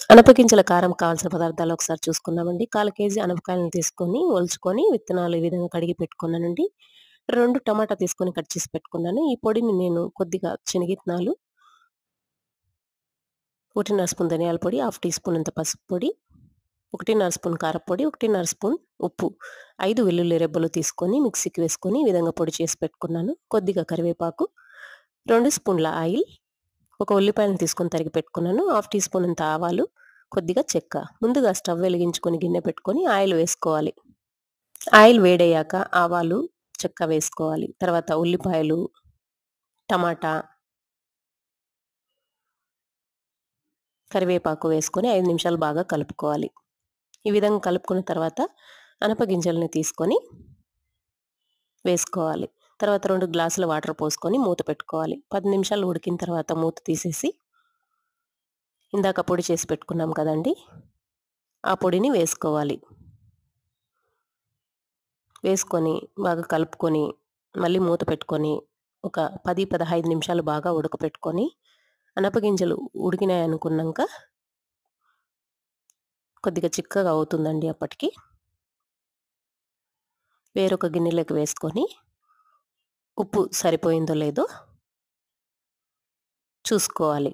అనపగింజల కారం కావాల్సిన పదార్థాలు ఒకసారి చూసుకుందామండి. 1/4 కేజీ అనపకాయలను తీసుకొని, ఒలుచుకొని, విత్తనాలు ఈ విధంగా కడిగి పెట్టుకున్నానండి. 2 టమాటా తీసుకొని కట్ చేసి పెట్టుకున్నాను. ఈ పొడిని నేను కొద్దిగా శనగిత్తనాలు, 1.5 స్పూన్ ధనియాల పొడి, హాఫ్ టీ స్పూన్ అంత పసుపు పొడి, 1.5 స్పూన్ కారప్పొడి, 1.5 స్పూన్ ఉప్పు, 5 వెల్లుల్లి రెబ్బలు తీసుకొని మిక్సీకి వేసుకొని ఈ విధంగా పొడి చేసి పెట్టుకున్నాను. కొద్దిగా కరివేపాకు, 2 స్పూన్ల ఆయిల్, ఒక ఉల్లిపాయను తీసుకొని తరిగి పెట్టుకున్నాను. హాఫ్ టీ స్పూన్ అంత ఆవాలు, కొద్దిగా చెక్క. ముందుగా స్టవ్ వెలిగించుకొని గిన్నె పెట్టుకొని ఆయిల్ వేసుకోవాలి. ఆయిల్ వేడయ్యాక ఆవాలు, చెక్క వేసుకోవాలి. తర్వాత ఉల్లిపాయలు, టమాటా, కరివేపాకు వేసుకొని 5 నిమిషాలు బాగా కలుపుకోవాలి. ఈ విధంగా కలుపుకున్న తర్వాత అనపగింజల్ని తీసుకొని వేసుకోవాలి. తర్వాత 2 గ్లాసుల వాటర్ పోసుకొని మూత పెట్టుకోవాలి. 10 నిమిషాలు ఉడికిన తర్వాత మూత తీసేసి ఇందాక పొడి చేసి పెట్టుకున్నాం కదండీ! ఆ పొడిని వేసుకోవాలి. వేసుకొని బాగా కలుపుకొని మళ్ళీ మూత పెట్టుకొని ఒక 10, 15 నిమిషాలు బాగా ఉడకపెట్టుకొని అనపగింజలు ఉడికినాయనుకున్నాక కొద్దిగా చిక్కగా అవుతుందండి అప్పటికి. వేరొక గిన్నెలోకి వేసుకొని ఉప్పు సరిపోయిందో లేదో చూసుకోవాలి.